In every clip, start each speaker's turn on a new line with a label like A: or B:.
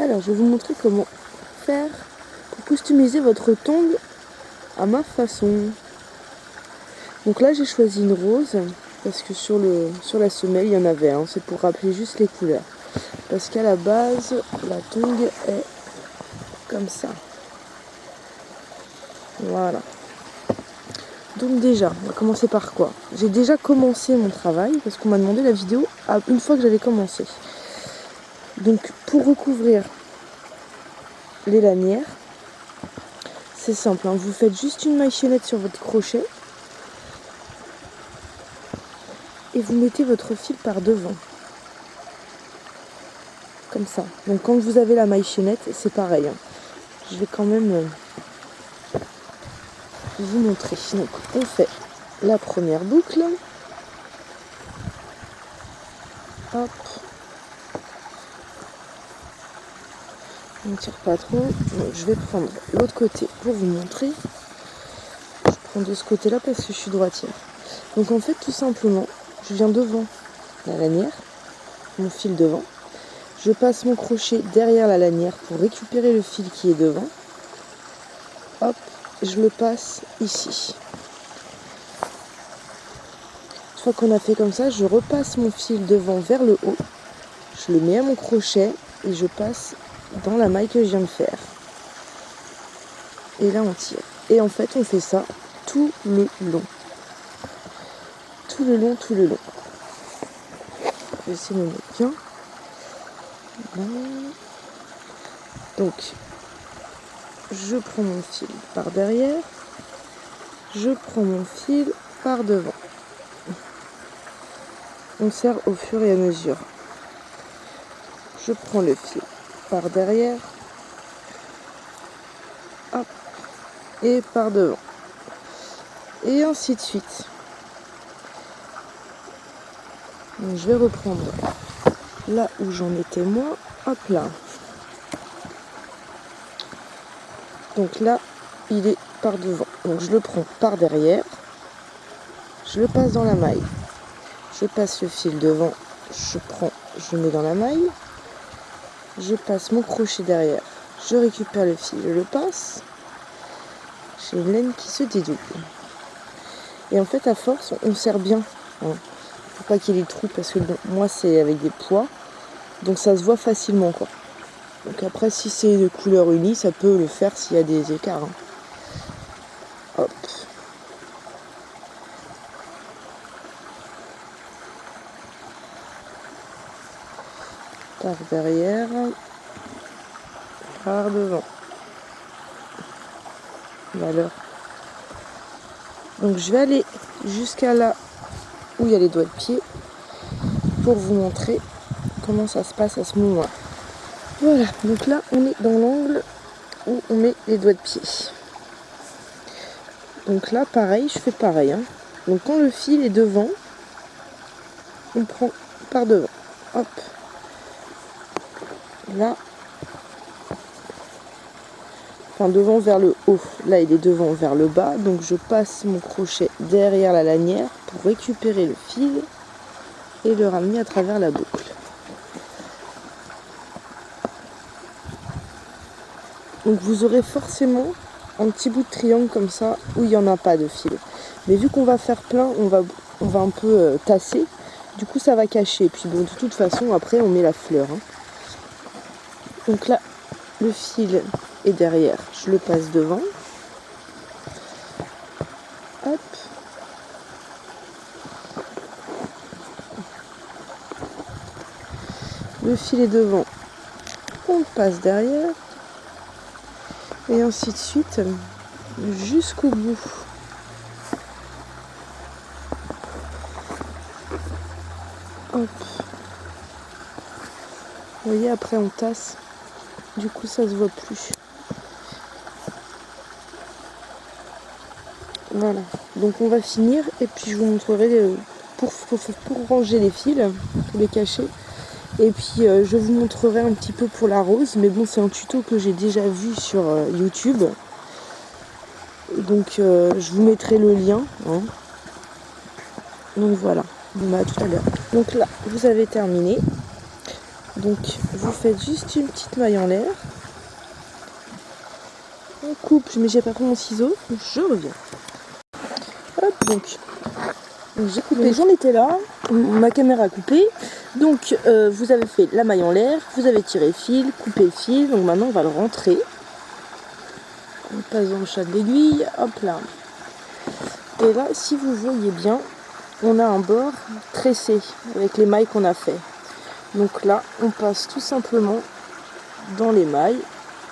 A: Alors, je vais vous montrer comment faire pour customiser votre tongue à ma façon. Donc là, j'ai choisi une rose parce que sur la semelle, il y en avait un. C'est pour rappeler juste les couleurs. Parce qu'à la base, la tongue est comme ça. Voilà. Donc déjà, on va commencer par quoi? J'ai déjà commencé mon travail parce qu'on m'a demandé la vidéo une fois que j'avais commencé. Donc pour recouvrir les lanières, c'est simple, hein, vous faites juste une maille chaînette sur votre crochet et vous mettez votre fil par devant. Comme ça. Donc quand vous avez la maille chaînette, c'est pareil. Hein. Je vais quand même vous montrer. Donc on fait la première boucle. Hop. On ne tire pas trop. Donc je vais prendre l'autre côté pour vous montrer. Je prends de ce côté-là parce que je suis droitière. Donc en fait tout simplement, je viens devant la lanière, mon fil devant. Je passe mon crochet derrière la lanière pour récupérer le fil qui est devant. Hop, je le passe ici. Une fois qu'on a fait comme ça, je repasse mon fil devant vers le haut. Je le mets à mon crochet et je passe dans la maille que je viens de faire. Et là, on tire. Et en fait, on fait ça tout le long. Tout le long, tout le long. Je vais essayer de me mettre bien. Là. Donc, je prends mon fil par derrière. Je prends mon fil par devant. On serre au fur et à mesure. Je prends le fil par derrière. Hop. Et par devant. Et ainsi de suite. Donc, je vais reprendre là où j'en étais moi. Hop là. Donc là, il est par devant. Donc je le prends par derrière. Je le passe dans la maille. Je passe le fil devant. Je mets dans la maille. Je passe mon crochet derrière. Je récupère le fil. Je le passe. J'ai une laine qui se dédouble. Et en fait, à force, on serre bien. Hein. Faut pas qu'il y ait des trous parce que bon, moi, c'est avec des poids. Donc ça se voit facilement, quoi. Donc après, si c'est de couleur unie, ça peut le faire s'il y a des écarts. Hein. Hop. Par derrière. Par devant. Voilà. Donc je vais aller jusqu'à là où il y a les doigts de pied pour vous montrer comment ça se passe à ce moment-là. Voilà, donc là on est dans l'angle où on met les doigts de pied. Donc là pareil, je fais pareil. Hein. Donc quand le fil est devant, on prend par devant. Hop. Là. Enfin devant vers le haut. Là il est devant vers le bas. Donc je passe mon crochet derrière la lanière pour récupérer le fil et le ramener à travers la boucle. Donc vous aurez forcément un petit bout de triangle comme ça où il n'y en a pas de fil. Mais vu qu'on va faire plein, on va un peu tasser. Du coup ça va cacher. Et puis bon, de toute façon après on met la fleur. Hein. Donc là le fil est derrière. Je le passe devant. Hop. Le fil est devant. On le passe derrière. Et ainsi de suite jusqu'au bout. Hop. Vous voyez, après on tasse. Du coup, ça se voit plus. Voilà. Donc on va finir et puis je vous montrerai pour ranger les fils, pour les cacher. Et puis je vous montrerai un petit peu pour la rose. Mais bon, c'est un tuto que j'ai déjà vu sur YouTube. Donc je vous mettrai le lien. Hein. Donc voilà. Bon, bah, à tout à l'heure. Donc là, vous avez terminé. Donc vous faites juste une petite maille en l'air. On coupe, mais j'ai pas pris mon ciseau, je reviens. Hop, donc j'ai coupé, j'en étais là, ma caméra a coupé. Donc vous avez fait la maille en l'air, vous avez tiré le fil, coupé le fil, donc maintenant on va le rentrer. On passe dans le chat de l'aiguille, hop là. Et là, si vous voyez bien, on a un bord tressé avec les mailles qu'on a fait. Donc là, on passe tout simplement dans les mailles,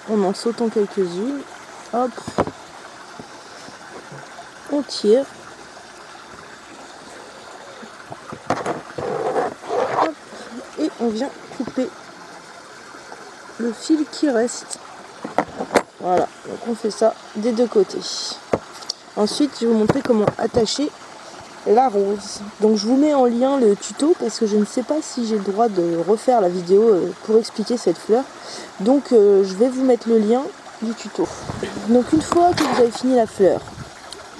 A: en sautant quelques-unes. Hop, on tire. Hop, et on vient couper le fil qui reste. Voilà, donc on fait ça des deux côtés. Ensuite, je vais vous montrer comment attacher la rose. Donc je vous mets en lien le tuto parce que je ne sais pas si j'ai le droit de refaire la vidéo pour expliquer cette fleur. Donc je vais vous mettre le lien du tuto. Donc une fois que vous avez fini la fleur,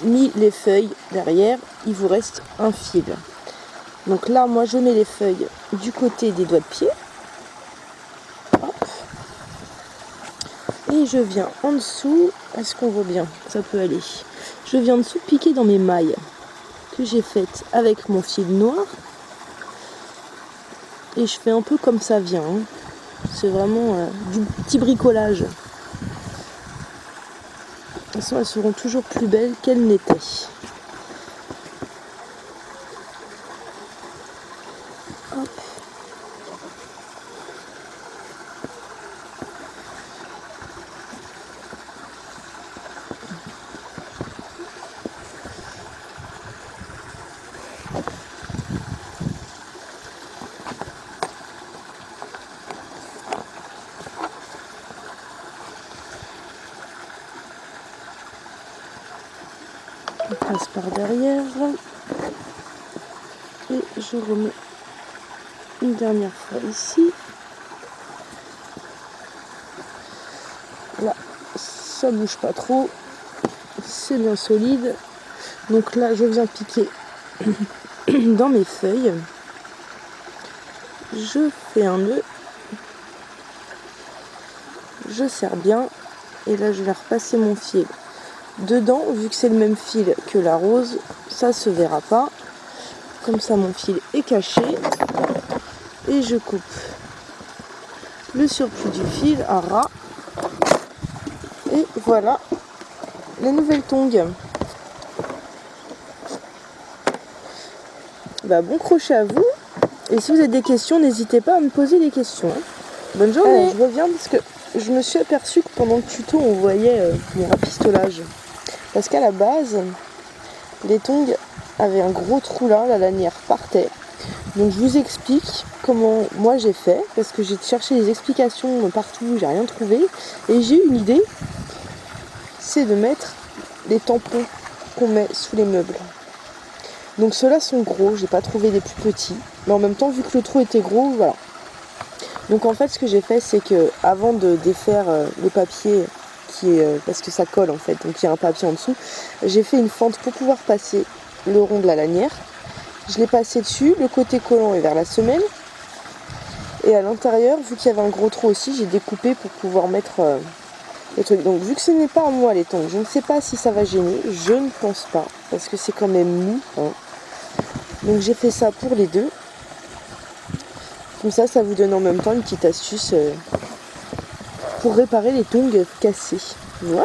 A: mis les feuilles derrière, il vous reste un fil. Donc là, moi je mets les feuilles du côté des doigts de pied. Hop. Et je viens en dessous, est-ce qu'on voit bien? Ça peut aller. Je viens en dessous piquer dans mes mailles que j'ai faites avec mon fil noir. Et je fais un peu comme ça vient. Hein. C'est vraiment du petit bricolage. De toute façon, elles seront toujours plus belles qu'elles n'étaient. Hop. On passe par derrière et je remets une dernière fois ici. Là, ça bouge pas trop, c'est bien solide. Donc là, je viens piquer dans mes feuilles. Je fais un nœud, je serre bien et là, je vais repasser mon fil dedans, vu que c'est le même fil que la rose, ça se verra pas. Comme ça, mon fil est caché. Et je coupe le surplus du fil à ras. Et voilà les nouvelles tongs. Bon crochet à vous. Et si vous avez des questions, n'hésitez pas à me poser des questions. Bonne journée. Je reviens parce que je me suis aperçue que pendant le tuto, on voyait mon rafistolage. Parce qu'à la base, les tongs avaient un gros trou là, la lanière partait. Donc je vous explique comment moi j'ai fait, parce que j'ai cherché des explications partout, j'ai rien trouvé. Et j'ai eu une idée, c'est de mettre les tampons qu'on met sous les meubles. Donc ceux-là sont gros, j'ai pas trouvé des plus petits. Mais en même temps, vu que le trou était gros, voilà. Donc en fait, ce que j'ai fait, c'est que avant de défaire le papier, parce que ça colle en fait, donc il y a un papier en dessous, j'ai fait une fente pour pouvoir passer le rond de la lanière. Je l'ai passé dessus, le côté collant est vers la semelle. Et à l'intérieur, vu qu'il y avait un gros trou aussi, j'ai découpé pour pouvoir mettre les trucs. Donc vu que ce n'est pas à moi les tongs, je ne sais pas si ça va gêner, je ne pense pas, parce que c'est quand même mou. Hein. Donc j'ai fait ça pour les deux. Comme ça vous donne en même temps une petite astuce pour réparer les tongs cassés. Voilà.